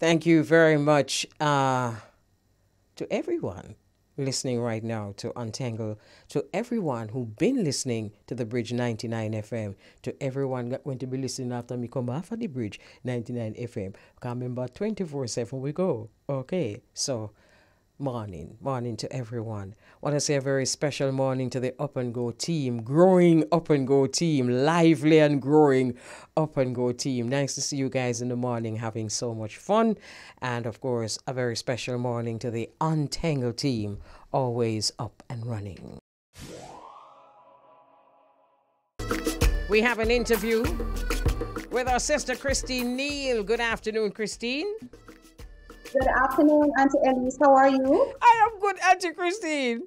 Thank you very much to everyone listening right now to Untangle, to everyone who been listening to the Bridge 99 FM, to everyone that going to be listening after me come off of the Bridge 99 FM. Can remember 24/7 we go. Okay, so morning to everyone. Want to say a very special morning to the Up and Go team, growing Up and Go team, lively and growing Up and Go team. Nice to see you guys in the morning having so much fun. And of course, a very special morning to the Untangle team, always up and running. We have an interview with our sister Christine Neal. Good afternoon, Christine. Good afternoon, Auntie Elise. How are you? I am good, Aunty Christine.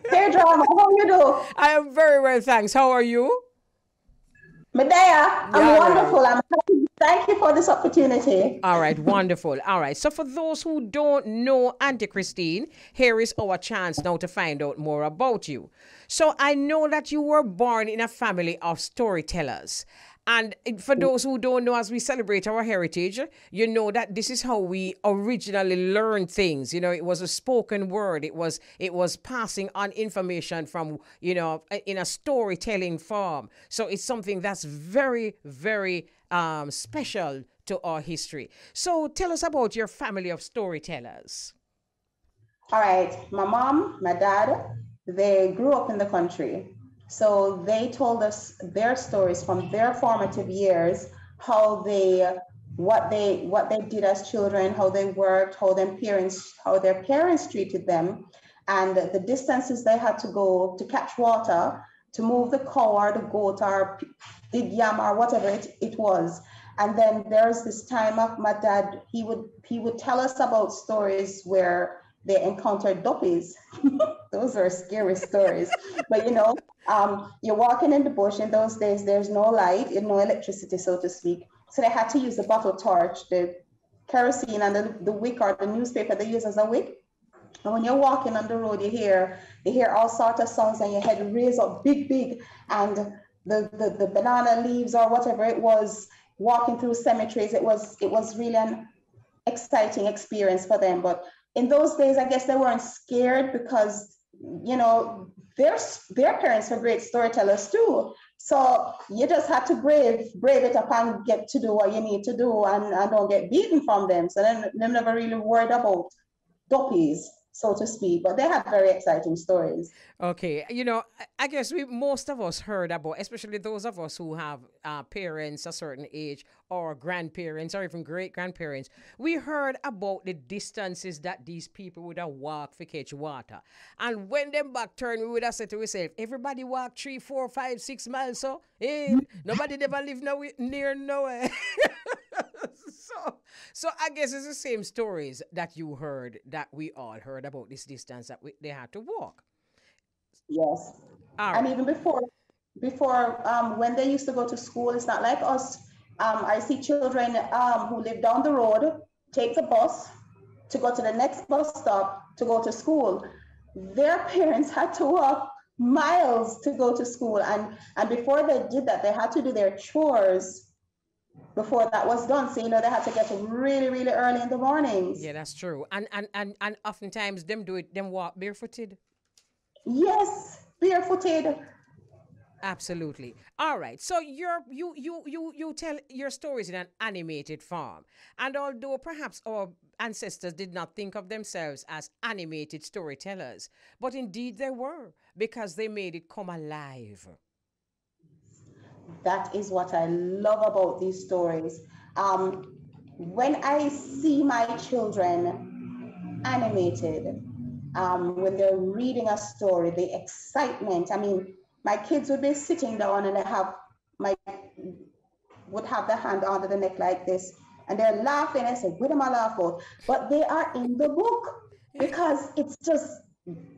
Hair drama. How you do? I am very well, thanks. How are you? Medea, I'm Yeah. wonderful. I'm happy. Thank you for this opportunity. All right, wonderful. All right, so for those who don't know Aunty Christine, here is our chance now to find out more about you. So I know that you were born in a family of storytellers. And for those who don't know, as we celebrate our heritage, you know that this is how we originally learned things. You know, it was a spoken word. It was passing on information from, you know, in a storytelling form. So it's something that's very, very special to our history. So tell us about your family of storytellers. All right. My mom, my dad, they grew up in the country. So they told us their stories from their formative years, how what they did as children, how they worked, how their parents treated them, and the distances they had to go to catch water, to move the cow or the goat or the yam or whatever it was. And then there's this time of my dad, he would tell us about stories where they encountered duppies. Those are scary stories. But you know, you're walking in the bush in those days, there's no light, no electricity, so to speak. So they had to use the bottle torch, the kerosene and the wick or the newspaper they use as a wick. And when you're walking on the road, you hear all sorts of sounds and your head raise up big, and the banana leaves or whatever it was, walking through cemeteries, it was really an exciting experience for them. But in those days, I guess they weren't scared because, you know, their parents were great storytellers too. So you just had to brave it up and get to do what you need to do and don't get beaten from them. So then they never really worried about duppies, so to speak, but they have very exciting stories. Okay, you know, I guess most of us heard about, especially those of us who have parents a certain age or grandparents or even great grandparents, we heard about the distances that these people would have walked for catch water. And when them back turn, we would have said to ourselves, everybody walk 3, 4, 5, 6 miles, so hey, nobody never live near nowhere. So I guess it's the same stories that you heard, that we all heard about this distance that they had to walk. Yes. All And right. even before when they used to go to school, it's not like us. I see children who live down the road, take the bus to go to the next bus stop to go to school. Their parents had to walk miles to go to school. And before they did that, they had to do their chores before that was done. So, you know, they had to get up really, really early in the mornings. Yeah, that's true. And oftentimes them walk barefooted. Yes, barefooted. Absolutely. All right. So you tell your stories in an animated form. And although perhaps our ancestors did not think of themselves as animated storytellers, but indeed they were, because they made it come alive. That is what I love about these stories. When I see my children animated, when they're reading a story, the excitement. I mean, my kids would be sitting down and would have the hand under the neck like this, and they're laughing. I said, "What am I laughing?" But they are in the book because it's just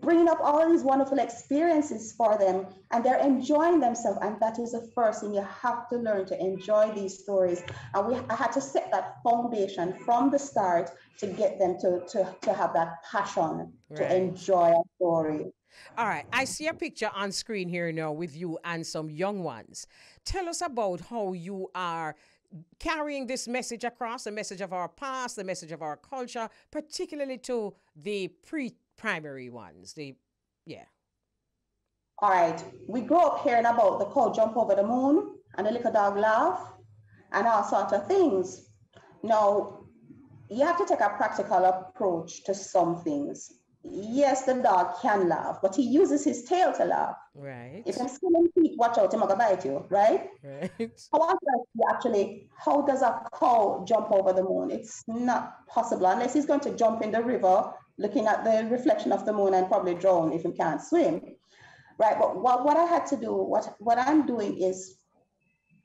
bringing up all these wonderful experiences for them, and they're enjoying themselves. And that is the first thing. You have to learn to enjoy these stories. And I had to set that foundation from the start to get them to have that passion to Right. enjoy a story. All right. I see a picture on screen here now with you and some young ones. Tell us about how you are carrying this message across, the message of our past, the message of our culture, particularly to the pre-primary ones. Yeah. All right, we grew up hearing about the cow jump over the moon and the little dog laugh and all sorts of things. Now, you have to take a practical approach to some things. Yes, the dog can laugh, but he uses his tail to laugh. Right. If I'm skinning teeth, watch out, he's going to bite you, right? Right. How does a cow jump over the moon? It's not possible unless he's going to jump in the river, looking at the reflection of the moon and probably drown if he can't swim. Right, but what I had to do, what I'm doing is,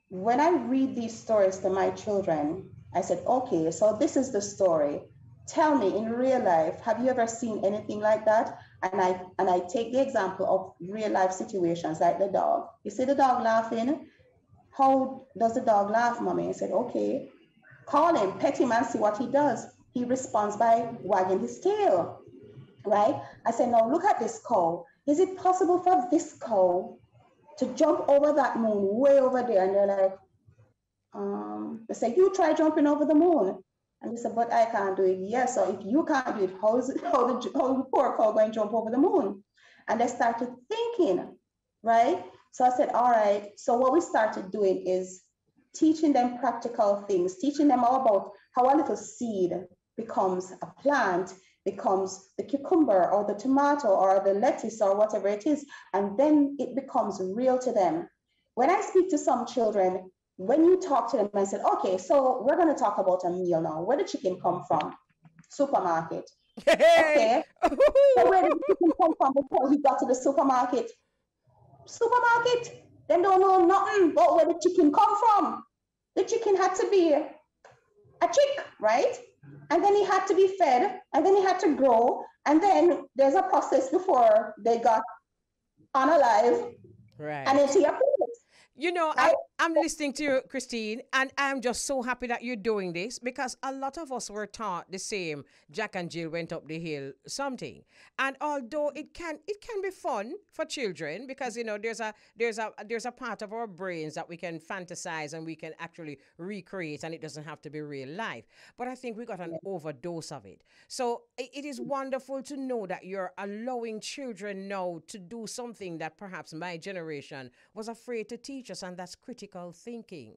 when I read these stories to my children, I said, okay, so this is the story. Tell me, in real life, have you ever seen anything like that? And I take the example of real life situations, like the dog. You see the dog laughing? How does the dog laugh, mommy? I said, okay, call him, pet him, and see what he does. He responds by wagging his tail, right? I said, now look at this cow. Is it possible for this cow to jump over that moon way over there? And they're like, they say, you try jumping over the moon. And they said, but I can't do it. Yes, so if you can't do it, how the poor cow going to jump over the moon? And they started thinking, right? So I said, all right. So what we started doing is teaching them practical things, teaching them all about how a little seed becomes a plant, becomes the cucumber or the tomato or the lettuce or whatever it is, and then it becomes real to them. When I speak to some children, when you talk to them, I said, okay, so we're going to talk about a meal now. Where did chicken come from? Supermarket. Okay. So where did the chicken come from before he got to the supermarket? Supermarket. They don't know nothing about where the chicken come from. The chicken had to be a chick, right? And then he had to be fed, and then he had to grow, and then there's a process before they got unalive, Right. and into your plate. You know, Right? I'm listening to you, Christine, and I'm just so happy that you're doing this, because a lot of us were taught the same. Jack and Jill went up the hill, something. And although it can be fun for children, because you know there's a part of our brains that we can fantasize and we can actually recreate, and it doesn't have to be real life. But I think we got an overdose of it. So it is wonderful to know that you're allowing children now to do something that perhaps my generation was afraid to teach us, and that's critical thinking.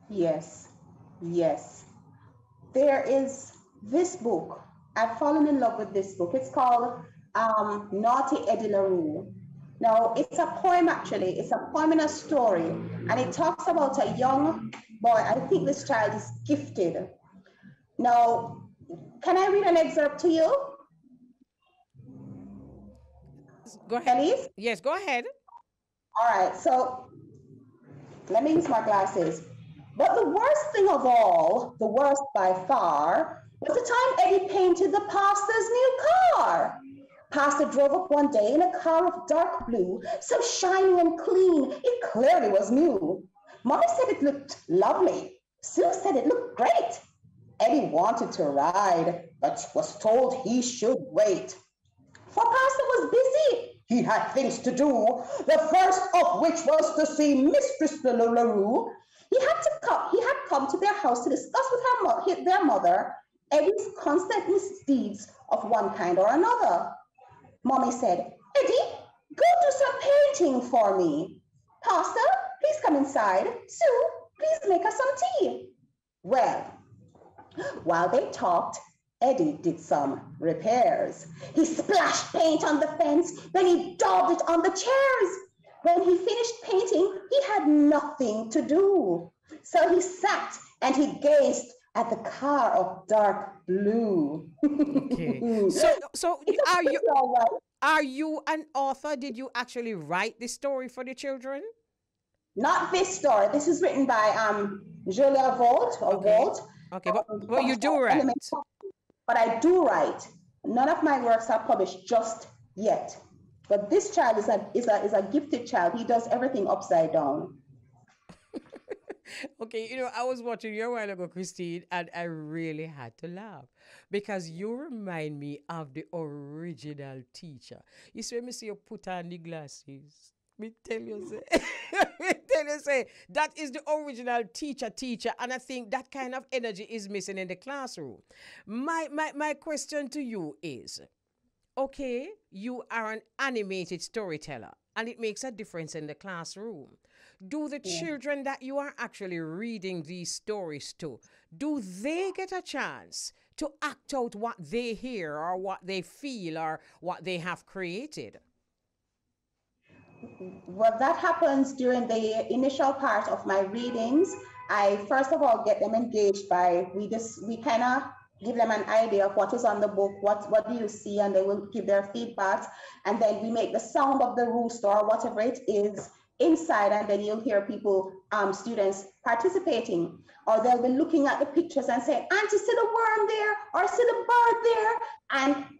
Yes, yes. There is this book. I've fallen in love with this book. It's called Naughty Eddie LaRue. Now, it's a poem actually. It's a poem in a story. And it talks about a young boy. I think this child is gifted. Now, can I read an excerpt to you? Go ahead. Elise? Yes, go ahead. All right, so let me use my glasses. But the worst thing of all, the worst by far, was the time Eddie painted the pastor's new car. Pastor drove up one day in a car of dark blue, so shiny and clean, it clearly was new. Mommy said it looked lovely. Sue said it looked great. Eddie wanted to ride, but was told he should wait. For Pastor was busy. He had things to do, the first of which was to see Mistress LaRue. He had come to their house to discuss with their mother Eddie's constant misdeeds of one kind or another. Mommy said, Eddie, go do some painting for me. Pastor, please come inside. Sue, please make us some tea. Well, while they talked, Eddie did some repairs. He splashed paint on the fence, then he daubed it on the chairs. When he finished painting, he had nothing to do. So he sat and he gazed at the car of dark blue. Okay. So are you an author? Did you actually write this story for the children? Not this story. This is written by Julia Volt or Okay. Volt. Okay, but you do write. But I do write. None of my works are published just yet. But this child is a gifted child. He does everything upside down. Okay, I was watching you a while ago, Christine, and I really had to laugh because you remind me of the original teacher. You see, when me see you put on the glasses, me tell you, say, me tell you, say, that is the original teacher, and I think that kind of energy is missing in the classroom. My question to you is, okay, you are an animated storyteller and it makes a difference in the classroom. Do the Yeah. children that you are actually reading these stories to, do they get a chance to act out what they hear or what they feel or what they have created? Well, that happens during the initial part of my readings. I first of all get them engaged by we kind of give them an idea of what is on the book, what do you see, and they will give their feedbacks, and then we make the sound of the rooster or whatever it is inside, and then you'll hear people, students participating, or they'll be looking at the pictures and say, "Auntie, see the worm there, or see the bird there,"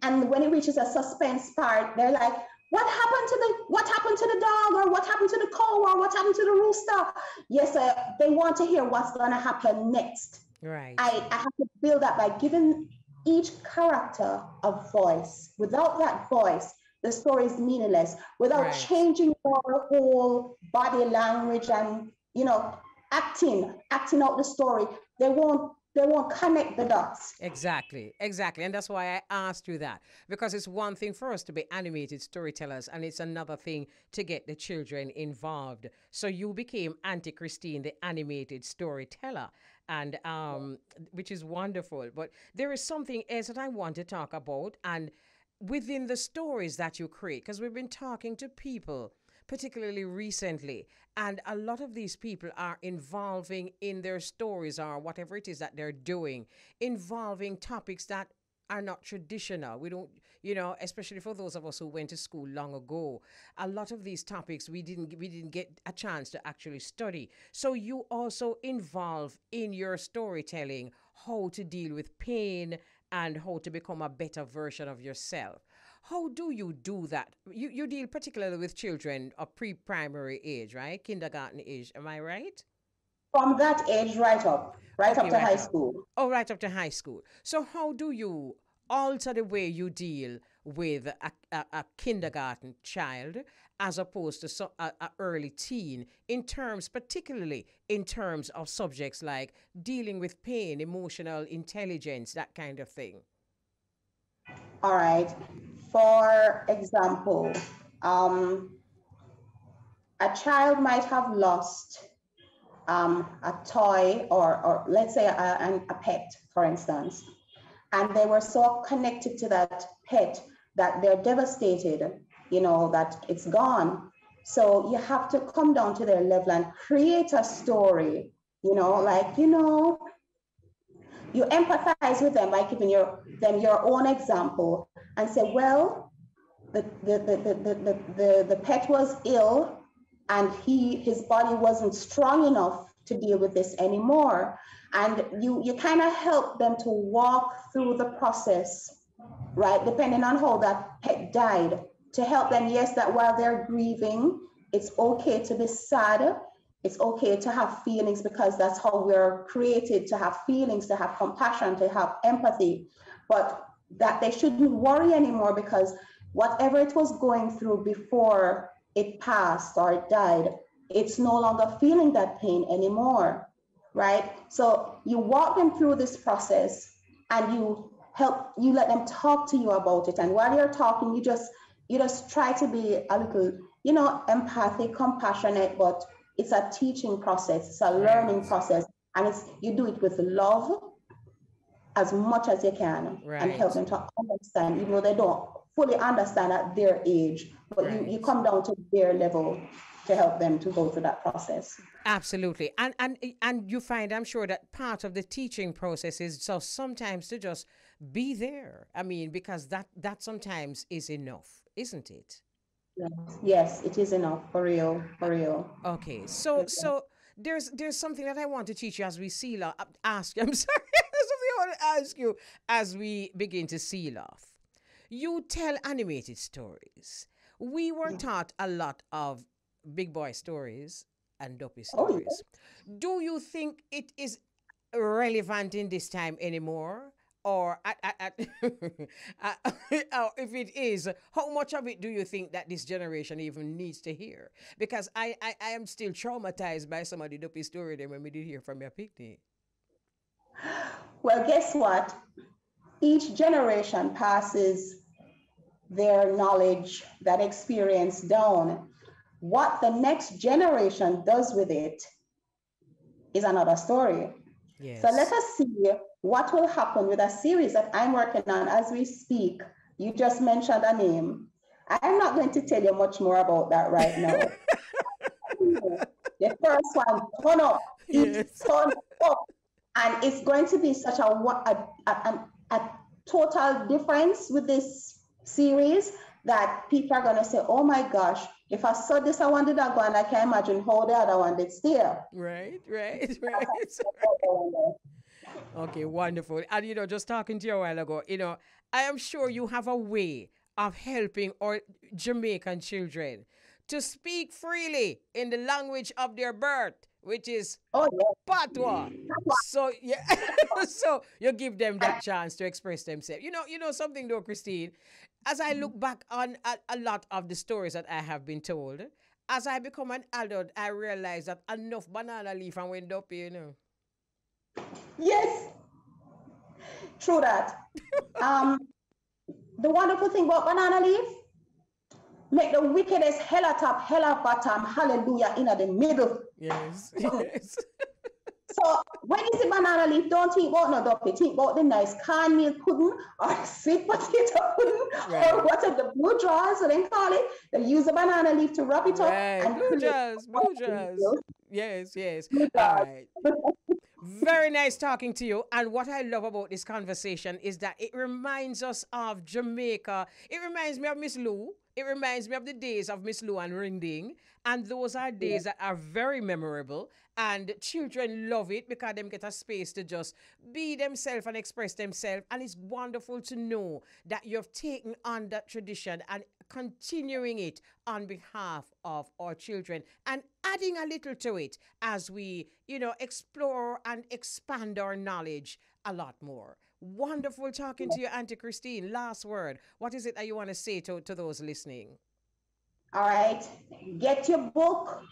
and when it reaches a suspense part, they're like, what happened to the dog, or what happened to the cow, or what happened to the rooster? Yes, they want to hear what's going to happen next. Right. I have to build that by giving each character a voice. Without that voice, the story is meaningless. Without Right. changing your whole body language and acting out the story, they won't connect the dots. Exactly, exactly. And that's why I asked you that. Because it's one thing for us to be animated storytellers, and it's another thing to get the children involved. So you became Aunty Christine, the animated storyteller, and which is wonderful. But there is something else that I want to talk about, and within the stories that you create, because we've been talking to people particularly recently. And a lot of these people are involving in their stories or whatever it is that they're doing, involving topics that are not traditional. We don't, especially for those of us who went to school long ago, a lot of these topics we didn't get a chance to actually study. So you also involve in your storytelling how to deal with pain and how to become a better version of yourself. How do you do that? You deal particularly with children of pre-primary age, right? Kindergarten age. Am I right? From that age right up Okay, to right high up. school. Oh, right up to high school. So how do you alter the way you deal with a kindergarten child as opposed to a early teen in terms, particularly in terms of subjects like dealing with pain, emotional intelligence, that kind of thing? All right. For example, a child might have lost a toy, or let's say a pet, for instance, and they were so connected to that pet that they're devastated, that it's gone. So you have to come down to their level and create a story, you empathize with them by giving them your own example and say, well, the pet was ill and his body wasn't strong enough to deal with this anymore. And you kind of help them to walk through the process, right? Depending on how that pet died, to help them, yes, that while they're grieving, it's okay to be sad. It's okay to have feelings because that's how we're created, to have feelings, to have compassion, to have empathy. But that they shouldn't worry anymore because whatever it was going through before it passed or it died, it's no longer feeling that pain anymore, right? So you walk them through this process and you let them talk to you about it. And while you're talking, you just try to be a little, empathic, compassionate, but it's a teaching process, it's a learning Right. process, and you do it with love as much as you can and help Right. them to understand, even though they don't fully understand at their age, but you Right. come down to their level to help them to go through that process. Absolutely. And you find, I'm sure, that part of the teaching process is so sometimes to just be there. I mean, because that sometimes is enough, isn't it? Yes, it is enough, for real, for real. Okay. So there's something that I want to teach you as we seal off, ask you. I'm sorry. There's something I want to ask you as we begin to seal off. You tell animated stories. We were taught a lot of big boy stories and dopey Oh, stories. Do you think it is relevant in this time anymore? Or or if it is, how much of it do you think that this generation even needs to hear? Because I am still traumatized by some of the dopey story that when we did hear from your picnic. well, guess what? Each generation passes their knowledge, that experience down. What the next generation does with it is another story. So let Yes. us see what will happen with a series that I'm working on as we speak. You just mentioned a name. I'm not going to tell you much more about that right now. The first one, turn up. It's Yes. turned up. And it's going to be such a total difference with this series that people are going to say, oh my gosh, if I saw this, I wanted that one. I can't imagine how the other one did still. Right, right, right. Okay, wonderful. And just talking to you a while ago, I am sure you have a way of helping our Jamaican children to speak freely in the language of their birth, which is Oh, patois. yeah. So yeah, so you give them that chance to express themselves. You know something though, Christine. As I look back on a lot of the stories that I have been told, as I become an adult, I realize that enough banana leaf and went up, Yes, true that. Um, the wonderful thing about banana leaf, make the wickedest hella top, hella bottom, hallelujah, in the middle. Yes, yes. So when you see banana leaf, don't think about no duppy, think about the nice cornmeal pudding or sweet potato pudding or Right. what are the blue drawers, so they call it. They use the banana leaf to wrap it up Right. and Blue create jazz. Blue jazz. Yes, yes. blue All drawers. right. Very nice talking to you. And what I love about this conversation is that it reminds us of Jamaica. It reminds me of Miss Lou. It reminds me of the days of Miss Lou and Ringding. And those are days that are very memorable. And children love it because them get a space to just be themselves and express themselves. And it's wonderful to know that you've taken on that tradition and continuing it on behalf of our children and adding a little to it as we, explore and expand our knowledge a lot more. Wonderful talking to you, Aunty Christine. Last word. What is it that you want to say to those listening? All right, get your book,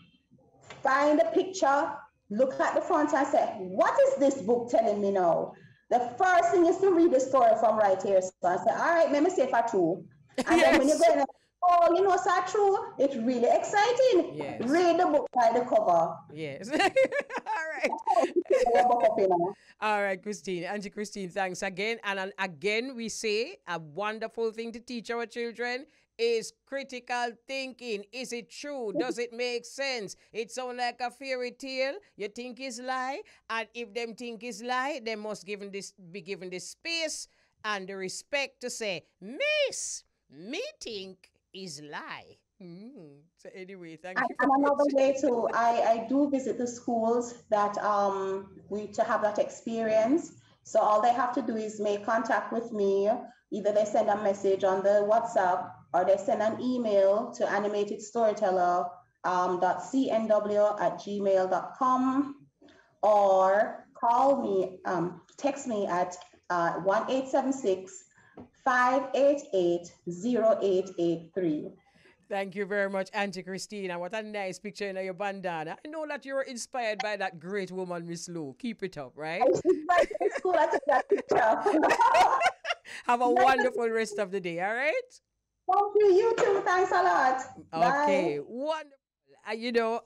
find a picture, look at the front and say, what is this book telling me now? The first thing is to read the story from right here. So I say, all right, let me see if I true. And then when you're Yes. going, oh, it's not true. It's really exciting. Yes. Read the book by the cover. Yes. All right. All right, Christine. Auntie Christine, thanks again. And again, we say a wonderful thing to teach our children is critical thinking. Is it true? Does it make sense? It sounds like a fairy tale. You think is lie. And if them think is lie, they must be given the space and the respect to say, Miss, me think is lie. So anyway, thank you And very another much. way too, I do visit the schools that we to have that experience. So all they have to do is make contact with me. Either they send a message on the WhatsApp or they send an email to animatedstoryteller .cnw@gmail.com or call me, text me at 1-876-588-0883. Thank you very much, Auntie Christina. What a nice picture in your bandana. I know that you're inspired by that great woman, Miss Lou. Keep it up, I right? was back in school, I took that picture. Have a Nice to wonderful rest of the day, all right? talk to you too. Thanks a lot. Bye. Okay, wonderful.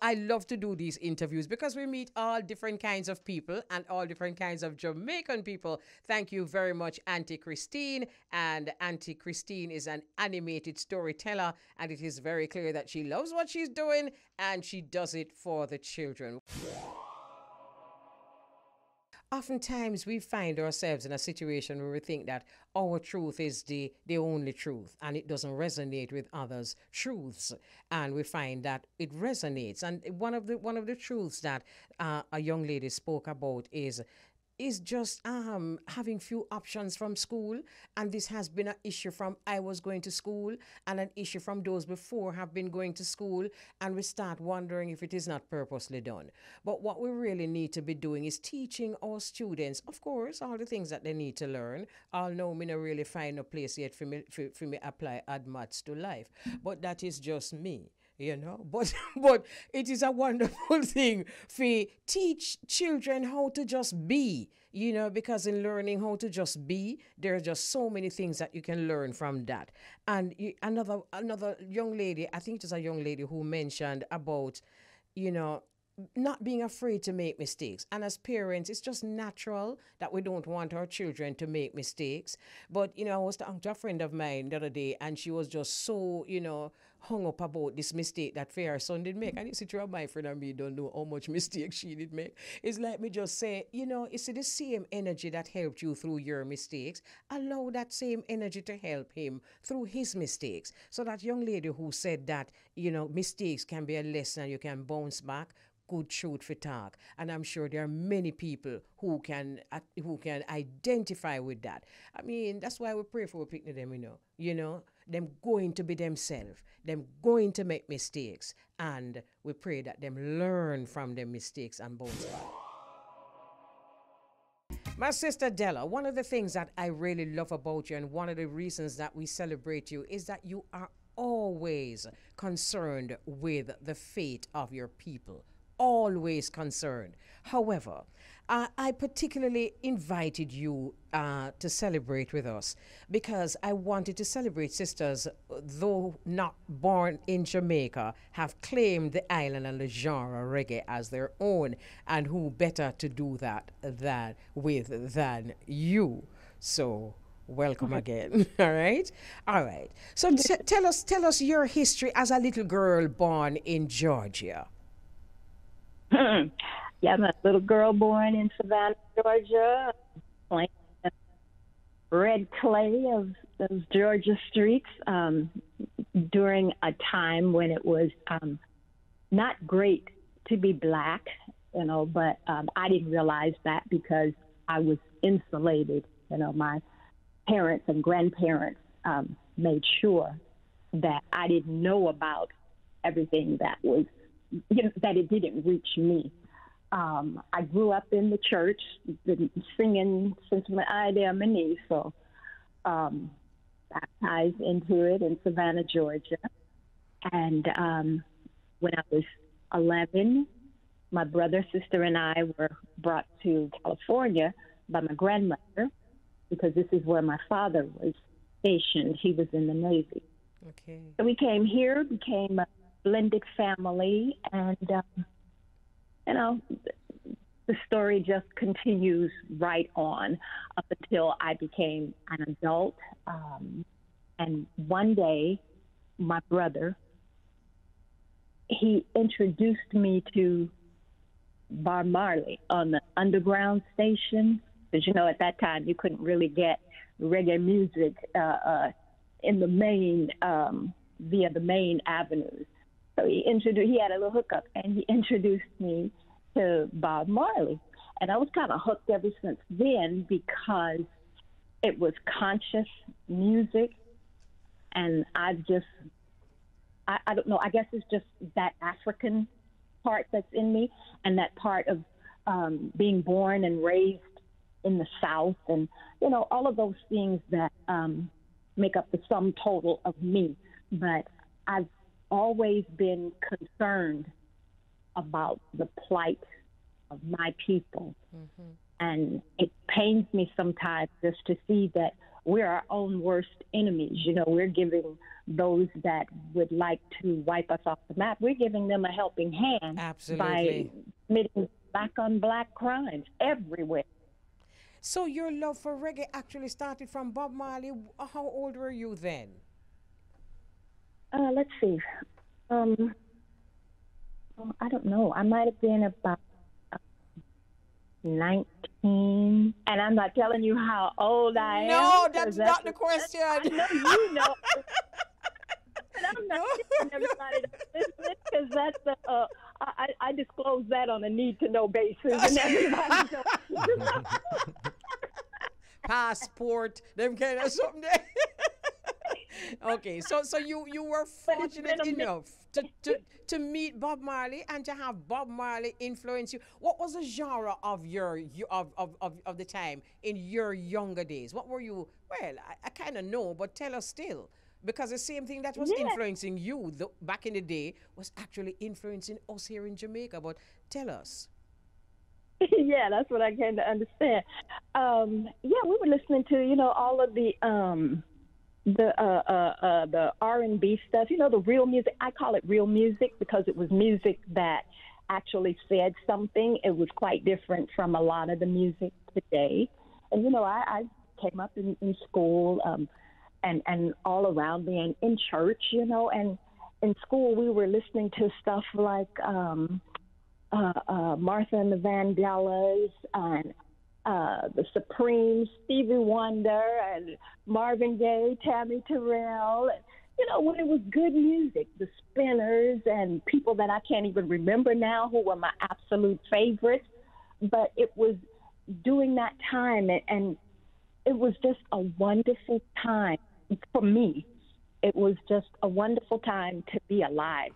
I love to do these interviews because we meet all different kinds of people and all different kinds of Jamaican people. Thank you very much, Auntie Christine. And Auntie Christine is an animated storyteller, and it is very clear that she loves what she's doing and she does it for the children. Oftentimes we find ourselves in a situation where we think that our truth is the only truth and it doesn't resonate with others' truths, and we find that it resonates. And one of the truths that a young lady spoke about is is just having few options from school, and this has been an issue from I was going to school, and an issue from those before have been going to school, and we start wondering if it is not purposely done. But what we really need to be doing is teaching our students, of course, all the things that they need to learn. Although me not really find a place yet for me apply add maths to life, but that is just me, you know. But but it is a wonderful thing for teach children how to just be, you know, because in learning how to just be, there are just so many things that you can learn from that. And another young lady, I think it was a young lady who mentioned about, you know, not being afraid to make mistakes. And as parents, it's just natural that we don't want our children to make mistakes. But, you know, I was talking to a friend of mine the other day, and she was just so, you know, hung up about this mistake that her son did make. And you see, through my friend and me don't know how much mistake she did make. It's like me just say, you know, it's the same energy that helped you through your mistakes. Allow that same energy to help him through his mistakes. So that young lady who said that, you know, mistakes can be a lesson and you can bounce back, good truth for talk. And I'm sure there are many people who can identify with that. I mean, that's why we pray for people, them, you know, them going to be themselves, them going to make mistakes, and we pray that them learn from their mistakes and bounce back. My sister Della, one of the things that I really love about you, and one of the reasons that we celebrate you, is that you are always concerned with the fate of your people. Always concerned. However, I particularly invited you to celebrate with us because I wanted to celebrate sisters, though not born in Jamaica, have claimed the island and the genre reggae as their own, and who better to do that than you. So welcome again. All right. So tell us your history as a little girl born in Georgia. Yeah, I'm a little girl born in Savannah, Georgia, playing red clay of those Georgia streets during a time when it was not great to be black, you know, but I didn't realize that because I was insulated. You know, my parents and grandparents made sure that I didn't know about everything that was, you know, that it didn't reach me. I grew up in the church, been singing since my knee, so baptized into it in Savannah, Georgia. And when I was 11, my brother, sister, and I were brought to California by my grandmother because this is where my father was stationed. He was in the Navy. Okay. So we came here, became a blended family, and you know, the story just continues right on up until I became an adult. And one day, my brother, he introduced me to Bob Marley on the underground station, because, you know, at that time you couldn't really get reggae music in the main via the main avenues. So he had a little hookup, and he introduced me to Bob Marley. And I was kind of hooked ever since then because it was conscious music. And I don't know, I guess it's just that African part that's in me, and that part of being born and raised in the South, and, you know, all of those things that make up the sum total of me. But I've always been concerned about the plight of my people. Mm-hmm. And it pains me sometimes just to see that we're our own worst enemies. You know, we're giving those that would like to wipe us off the map, we're giving them a helping hand. Absolutely. By committing black-on-black crimes everywhere. So your love for reggae actually started from Bob Marley. How old were you then? Let's see. I don't know. I might have been about 19. And I'm not telling you how old I am. No, that's not the question. I know you know. And I'm not telling everybody to listen, because that's I disclose that on a need-to-know basis. And everybody knows Passport, them kind of something there. Okay, so you were But it's been fortunate a minute. enough to meet Bob Marley and to have Bob Marley influence you. What was the genre of of the time in your younger days? What were you? Well, I kind of know, but tell us still. Because the same thing that was Yeah. influencing you back in the day was actually influencing us here in Jamaica. But tell us. Yeah, that's what I came to understand. Yeah, we were listening to, all of the R&B stuff, the real music. I call it real music because it was music that actually said something. It was quite different from a lot of the music today. And I came up in school, and all around me, and in church, and in school we were listening to stuff like Martha and the Vandellas, and the Supremes, Stevie Wonder, and Marvin Gaye, Tammy Terrell. And, when it was good music, the Spinners, and people that I can't even remember now who were my absolute favorites. But it was during that time, and it was just a wonderful time for me. It was just a wonderful time to be alive.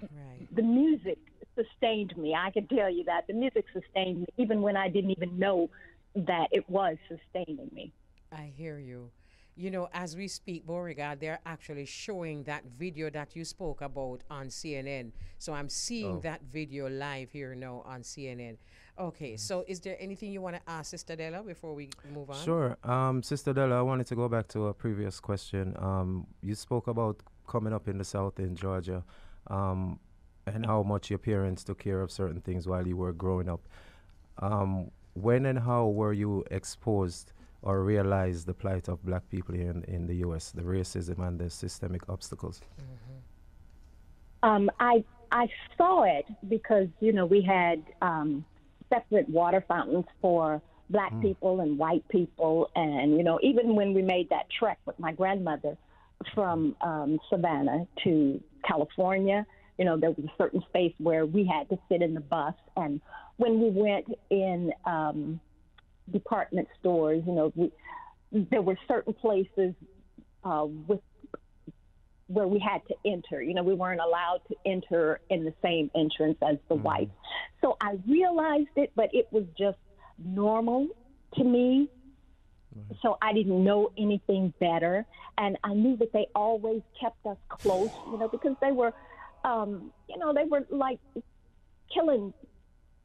Right. The music sustained me. I can tell you that. The music sustained me, even when I didn't even know that it was sustaining me. I hear you. As we speak, Beauregard, they're actually showing that video that you spoke about on CNN. So I'm seeing that video live here now on CNN. Okay, so is there anything you want to ask Sister Della before we move on? Sure. Sister Della, I wanted to go back to a previous question. You spoke about coming up in the South in Georgia, and how much your parents took care of certain things while you were growing up. When and how were you exposed or realized the plight of black people here in the U.S., the racism and the systemic obstacles? I saw it because, we had separate water fountains for black people and white people. And, even when we made that trek with my grandmother from Savannah to California, there was a certain space where we had to sit in the bus. And when we went in department stores, there were certain places where we had to enter. We weren't allowed to enter in the same entrance as the whites. So I realized it, but it was just normal to me. So I didn't know anything better. And I knew that they always kept us close, because they were, they were like killing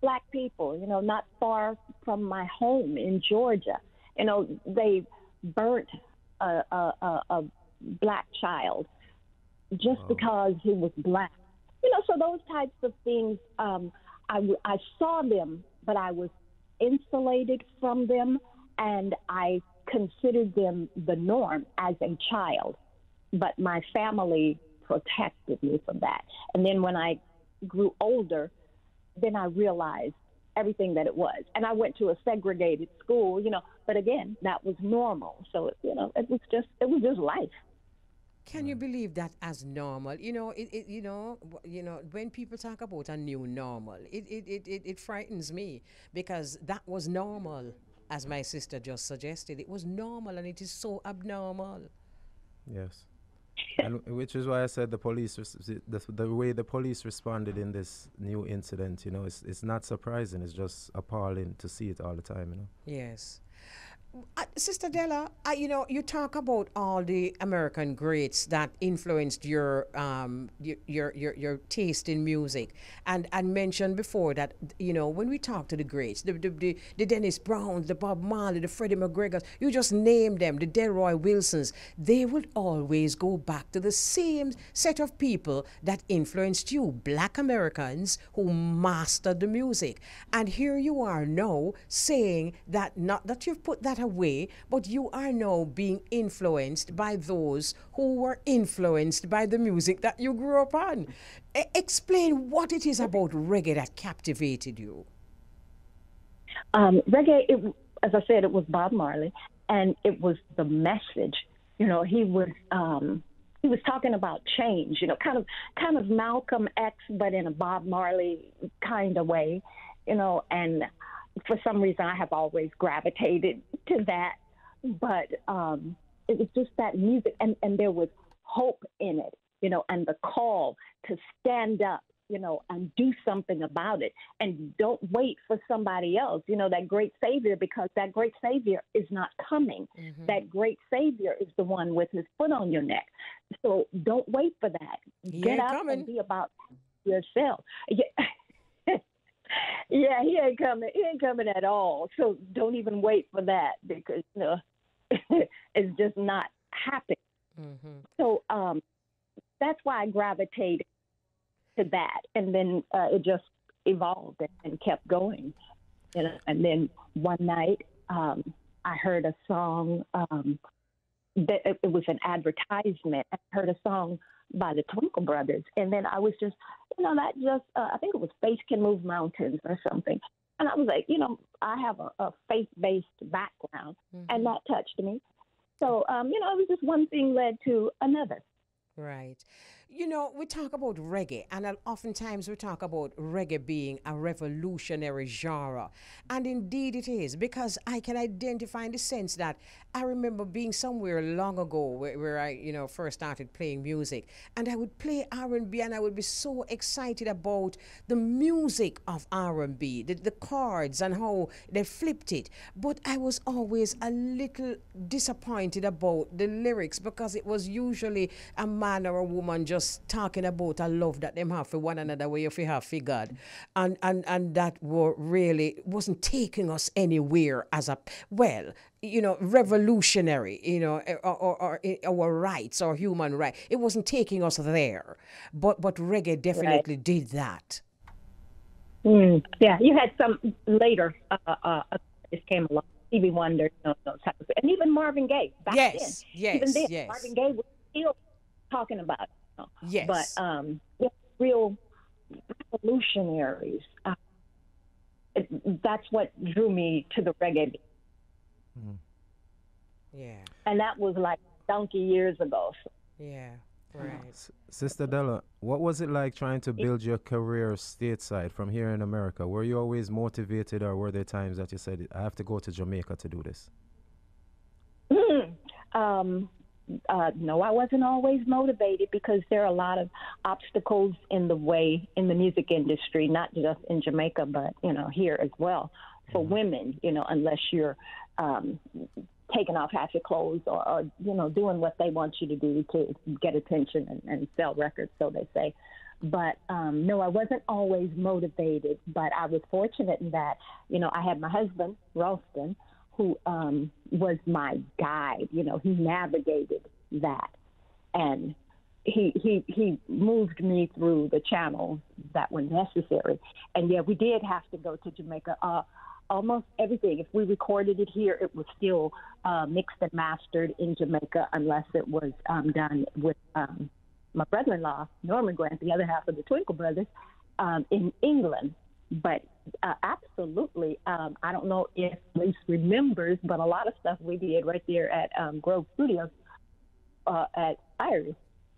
black people, not far from my home in Georgia. They burnt a black child just because he was black. So those types of things, I saw them, but I was insulated from them, and I considered them the norm as a child. But my family protected me from that. And then when I grew older, then I realized everything that it was. And I went to a segregated school, but again, that was normal. So, it was just life. Can you believe that as normal? When people talk about a new normal, it frightens me, because that was normal, as my sister just suggested. It was normal, and it is so abnormal. Yes. And which is why I said the police, the way the police responded in this new incident, it's not surprising. It's just appalling to see it all the time, Yes. Sister Della, you talk about all the American greats that influenced your taste in music, and mentioned before that when we talk to the greats, the Dennis Browns, the Bob Marley, the Freddie McGregors, you just name them, the Delroy Wilsons, they would always go back to the same set of people that influenced you, black Americans who mastered the music. And here you are now saying that, not that you've put that away, but you are now being influenced by those who were influenced by the music that you grew up on. Explain what it is about reggae that captivated you. Reggae, as I said, it was Bob Marley, and it was the message. He was talking about change, kind of Malcolm X, but in a Bob Marley kind of way, and for some reason, I have always gravitated to that. But it was just that music, and there was hope in it, and the call to stand up, and do something about it. And don't wait for somebody else, that great Savior, because that great Savior is not coming. Mm-hmm. That great Savior is the one with his foot on your neck. So don't wait for that. Get up and be about yourself. Yeah. Yeah, he ain't coming. He ain't coming at all. So don't even wait for that, because it's just not happening. Mm-hmm. So that's why I gravitated to that, and then it just evolved and kept going. And then one night I heard a song that it was an advertisement. I heard a song by the Twinkle Brothers, and then I was just, I think it was Faith Can Move Mountains or something. And I was like, I have a faith-based background, mm-hmm. and that touched me. So, it was just one thing led to another. Right. We talk about reggae, and oftentimes we talk about reggae being a revolutionary genre. And indeed it is, because I can identify in the sense that I remember being somewhere long ago where I, first started playing music, and I would play R&B, and I would be so excited about the music of R&B, the chords and how they flipped it. But I was always a little disappointed about the lyrics, because it was usually a man or a woman just talking about a love that them have for one another, where you have for God, and that really wasn't taking us anywhere as revolutionary, or our rights or human rights. It wasn't taking us there, but reggae definitely did that. Yeah, you had some later. It came along. Stevie Wonder, those types of, and even Marvin Gaye back then. Even then, Marvin Gaye was still talking about it. Yes. But real revolutionaries. That's what drew me to the reggae. Mm. Yeah. And that was like donkey years ago. So. Yeah. Right. Sister Della, what was it like trying to build your career stateside from here in America? Were you always motivated, or were there times that you said, I have to go to Jamaica to do this? No, I wasn't always motivated, because there are a lot of obstacles in the way in the music industry, not just in Jamaica, but, here as well. For women, unless you're taking off half your clothes or doing what they want you to do to get attention and sell records, so they say. But no, I wasn't always motivated, but I was fortunate in that, I had my husband, Ralston, who was my guide. He navigated that, and he moved me through the channels that were necessary. And yeah, we did have to go to Jamaica. Almost everything. If we recorded it here, it was still mixed and mastered in Jamaica, unless it was done with my brother-in-law, Norman Grant, the other half of the Twinkle Brothers, in England. But absolutely, I don't know if Elise remembers, but a lot of stuff we did right there at Grove Studios at Iris.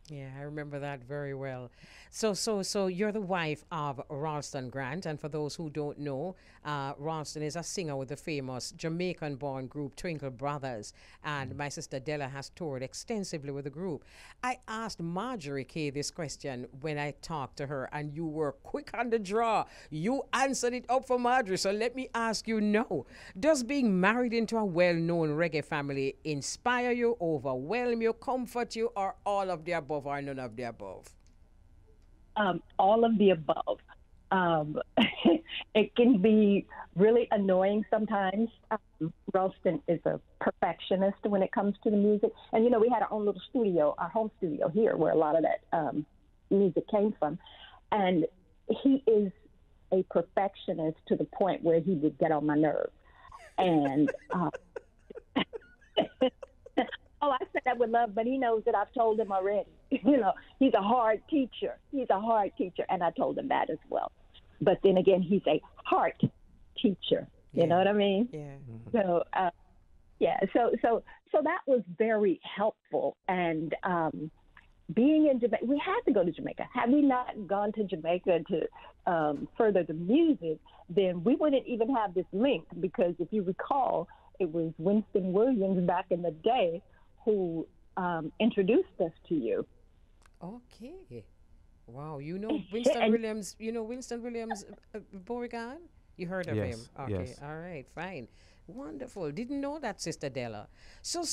Yeah, I remember that very well. So you're the wife of Ralston Grant, and for those who don't know, Ralston is a singer with the famous Jamaican-born group Twinkle Brothers, and my sister Della has toured extensively with the group. I asked Marjorie Kay this question when I talked to her, and you were quick on the draw. You answered it up for Marjorie, so let me ask you now. Does being married into a well-known reggae family inspire you, overwhelm you, comfort you, or all of the above, or none of the above? All of the above. It can be really annoying sometimes. Ralston is a perfectionist when it comes to the music. And, we had our own little studio, our home studio here, where a lot of that music came from. And he is a perfectionist to the point where he would get on my nerves. And I said that with love, but he knows that I've told him already. He's a hard teacher. And I told him that as well. But then again, he's a heart teacher. You know what I mean? Yeah. So, so that was very helpful. And being in Jamaica, we had to go to Jamaica. Had we not gone to Jamaica to further the music, then we wouldn't even have this link, because if you recall, it was Winston Williams back in the day who introduced us to you. Okay. Wow, you know Winston Williams, Winston Williams Beauregard? You heard of him? Yes, Okay, yes. all right, fine. Wonderful. Didn't know that, Sister Della. So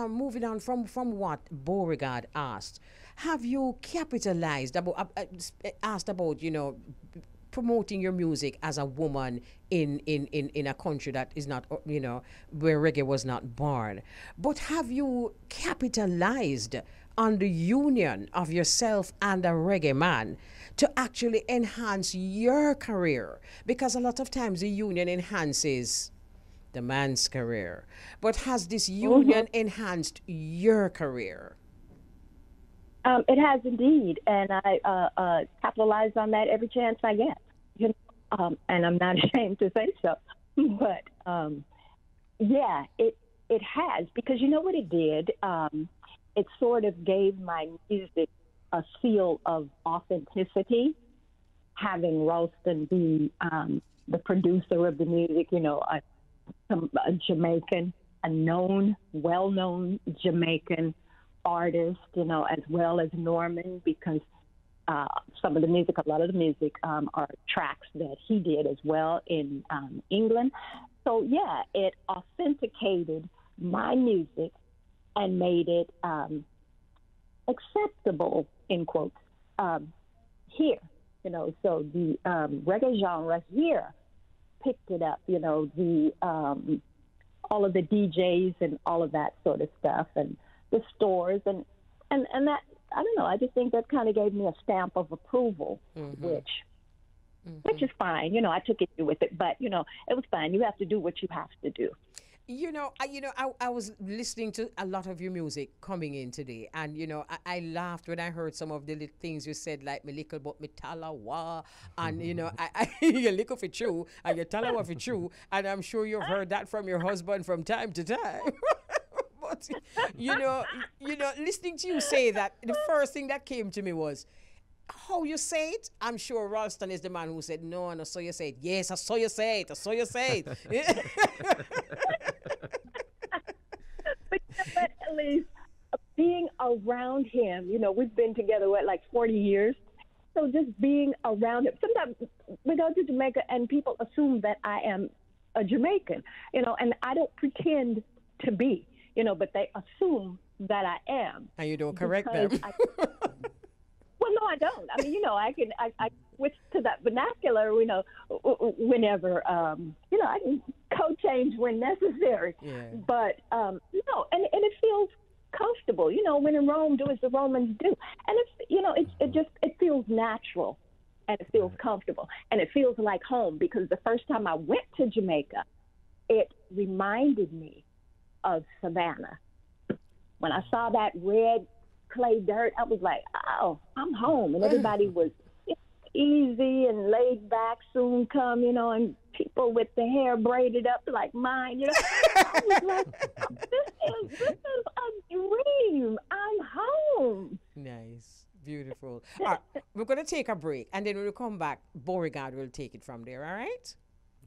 moving on from what Beauregard asked, have you capitalized about asked about promoting your music as a woman in a country that is not where reggae was not born, but have you capitalized on the union of yourself and a reggae man to actually enhance your career? Because a lot of times the union enhances the man's career, but has this union enhanced your career? It has indeed, and I capitalize on that every chance I get. And I'm not ashamed to say so. But yeah, it has, because you know what it did. It sort of gave my music a seal of authenticity. Having Ralston be the producer of the music, a Jamaican, a well-known Jamaican artist, as well as Norman, because a lot of the music are tracks that he did as well in England. So yeah, it authenticated my music and made it acceptable, in quotes, here. So the reggae genre here picked it up. All of the DJs and all of that sort of stuff, and the stores, and that, I don't know, I just think that kind of gave me a stamp of approval, which is fine. I took issue with it, but it was fine. You have to do what you have to do. I was listening to a lot of your music coming in today, and I laughed when I heard some of the little things you said, like me little but me talawa, and you little for true, and you talawa for true, and I'm sure you've heard that from your husband from time to time. But listening to you say that, the first thing that came to me was how you say it. I'm sure Ralston is the man who said, no, I saw you say it. Yes, I saw you say it. I saw you say it. But Elise, being around him, we've been together, like 40 years. So just being around him. Sometimes we go to Jamaica and people assume that I am a Jamaican, and I don't pretend to be, but they assume that I am. And you don't correct them. Well, no, I don't. I mean, I switch to that vernacular, whenever, I can code change when necessary. Yeah. But, no, and it feels comfortable. When in Rome, do as the Romans do. And it feels natural, and it feels comfortable, and it feels like home, because the first time I went to Jamaica, it reminded me of Savannah. When I saw that red clay dirt, I was like, oh, I'm home. And everybody was easy and laid back, soon come, and people with the hair braided up like mine, I was like, this is a dream. I'm home. Nice. Beautiful. All right, we're going to take a break, and then when we come back, Beauregard will take it from there, all right?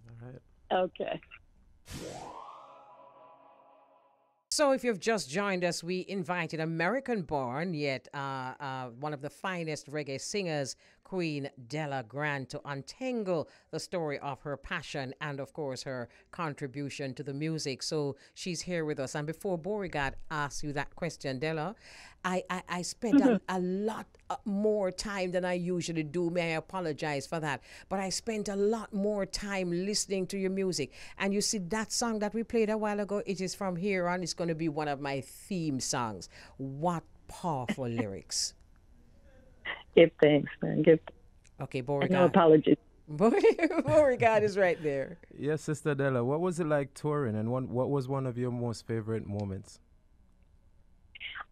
All right. Okay. So if you've just joined us, we invited American-born, yet one of the finest reggae singers, Queen Della Grant, to untangle the story of her passion and, of course, her contribution to the music. So she's here with us. And before Beauregard asks you that question, Della, I spent a lot more time than I usually do. May I apologize for that. But I spent a lot more time listening to your music. And you see, that song that we played a while ago, it is from here on. It's going to be one of my theme songs. What powerful lyrics. Give thanks, man. Okay, Beauregard. No apologies. Beauregard is right there. Yes, Sister Della, what was it like touring, and what was one of your most favorite moments?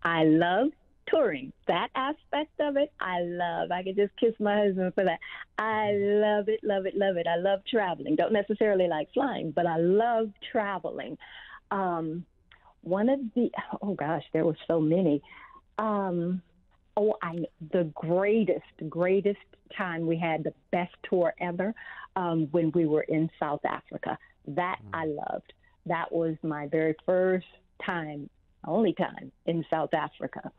I love touring. That aspect of it, I love. I could just kiss my husband for that. I love it, love it, love it. I love traveling. Don't necessarily like flying, but I love traveling. one of the, oh gosh, there were so many. The greatest time we had, the best tour ever, when we were in South Africa. That I loved. That was my very first time, only time in South Africa.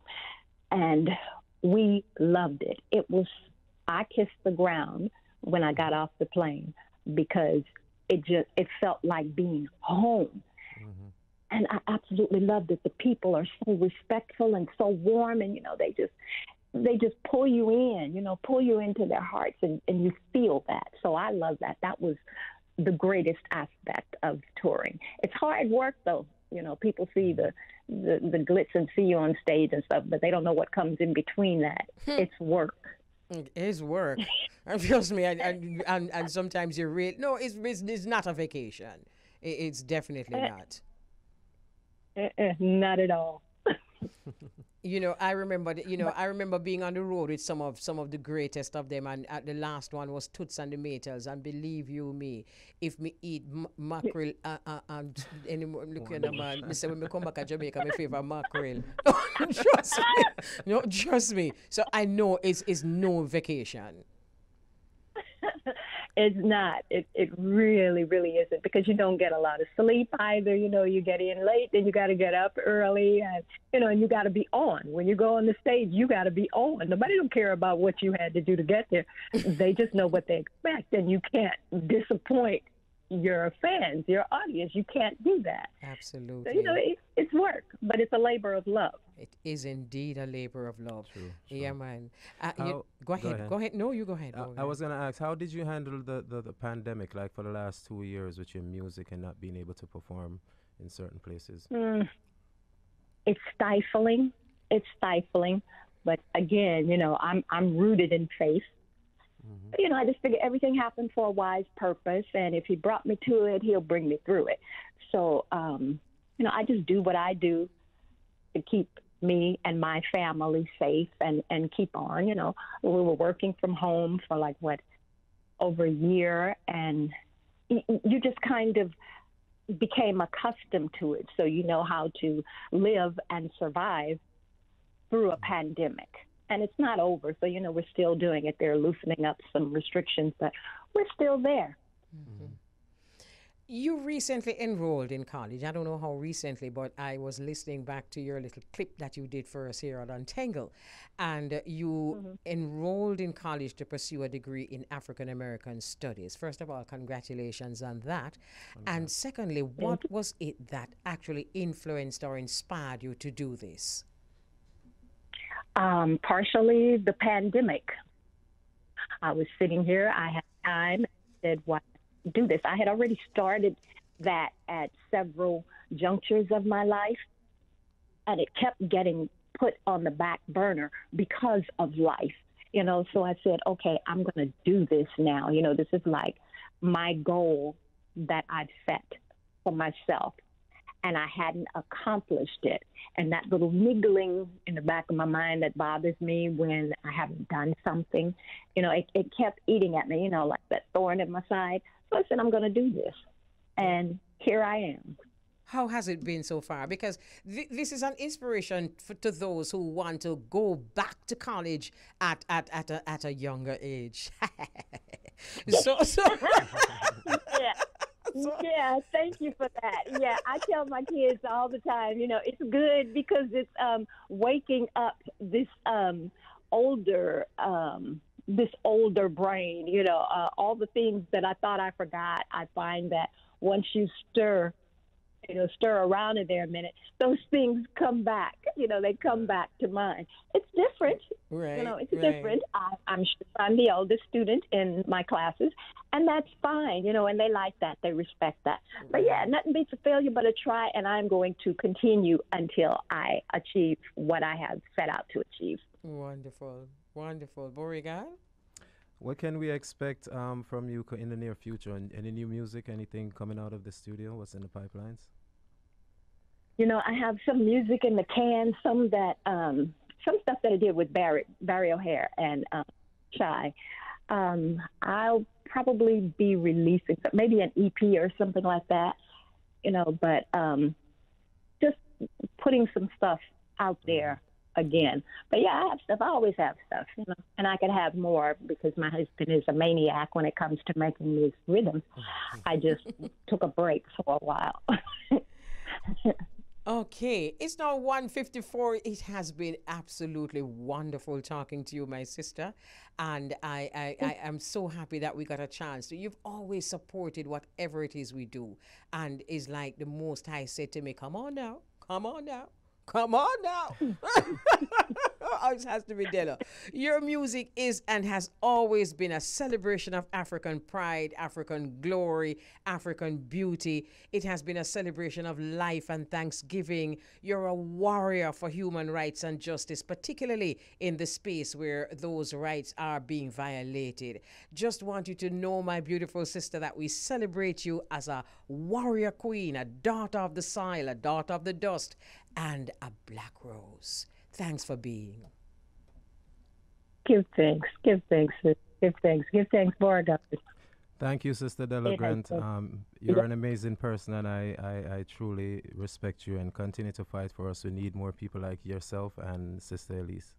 And we loved it. I kissed the ground when I got off the plane because it felt like being home. Mm-hmm. And I absolutely loved it. The people are so respectful and so warm, and they just pull you in, pull you into their hearts, and you feel that. So I love that. That was the greatest aspect of touring. It's hard work, though. People see the glitz and see you on stage and stuff, but they don't know what comes in between that. It's work. It is work. And trust me, and sometimes you really no, it's not a vacation. It's definitely not. Not at all. I remember being on the road with some of the greatest of them, and the last one was Toots and the Maytals. And believe you me, if me eat mackerel and anymore, look at the man, me say when me come back to Jamaica, me favor mackerel. Trust me, no, trust me. So I know it's no vacation. It's not. It really, really isn't, because you don't get a lot of sleep either. You get in late, then you got to get up early, and and you got to be on. When you go on the stage, you got to be on. Nobody don't care about what you had to do to get there. They just know what they expect, and you can't disappoint your fans, your audience. You can't do that. Absolutely. So, it's work, but it's a labor of love. It is indeed a labor of love. True. Yeah, man. Go ahead. No, you go ahead. I was going to ask, how did you handle the pandemic, like for the last 2 years with your music and not being able to perform in certain places? It's stifling. But again, I'm rooted in faith. Mm-hmm. I just figure everything happened for a wise purpose, and if he brought me to it, he'll bring me through it. So, I just do what I do to keep me and my family safe and keep on. We were working from home for over a year, and you just kind of became accustomed to it. So you know how to live and survive through a pandemic. And it's not over. So, we're still doing it. They're loosening up some restrictions, but we're still there. Mm-hmm. You recently enrolled in college. I don't know how recently, but I was listening back to your little clip that you did for us here at Untengle. And you enrolled in college to pursue a degree in African American Studies. First of all, congratulations on that. Okay. And secondly, what was it that actually influenced or inspired you to do this? Partially the pandemic. I was sitting here, I had time, I said, why do this? I had already started that at several junctures of my life, and it kept getting put on the back burner because of life. So I said, okay, I'm going to do this now. This is like my goal that I've set for myself, and I hadn't accomplished it. And that little niggling in the back of my mind that bothers me when I haven't done something, it kept eating at me, like that thorn in my side. So I said, I'm going to do this. And here I am. How has it been so far? Because this is an inspiration to those who want to go back to college at a younger age. so yeah. Yeah, thank you for that. Yeah, I tell my kids all the time, it's good because it's waking up this older brain, all the things that I thought I forgot. I find that once you stir around in there a minute, those things come back. They come back to mind. It's different. Right. It's different. I'm the oldest student in my classes, and that's fine. And they like that. They respect that. Right. But yeah, nothing beats a failure but a try, and I'm going to continue until I achieve what I have set out to achieve. Wonderful. Beauregard? What can we expect from you in the near future? Any new music, anything coming out of the studio? What's in the pipelines? I have some music in the can, some stuff that I did with Barry O'Hare and Shy. I'll probably be releasing maybe an EP or something like that, but just putting some stuff out there again. But yeah, I have stuff. I always have stuff, and I could have more because my husband is a maniac when it comes to making these rhythms. I just took a break for a while. Okay, it's now 1:54. It has been absolutely wonderful talking to you, my sister. And I am so happy that we got a chance to. You've always supported whatever it is we do. And it's like the Most High said to me, come on now, come on now. Come on now. It has to be Della. Your music is and has always been a celebration of African pride, African glory, African beauty. It has been a celebration of life and thanksgiving. You're a warrior for human rights and justice, particularly in the space where those rights are being violated. Just want you to know, my beautiful sister, that we celebrate you as a warrior queen, a daughter of the soil, a daughter of the dust, and a black rose. Thanks for being. Give thanks, give thanks, give thanks, give thanks for it, guys. Thank you, Sister Della Grant. You're an amazing person, and I truly respect you and continue to fight for us. We need more people like yourself and Sister Elise.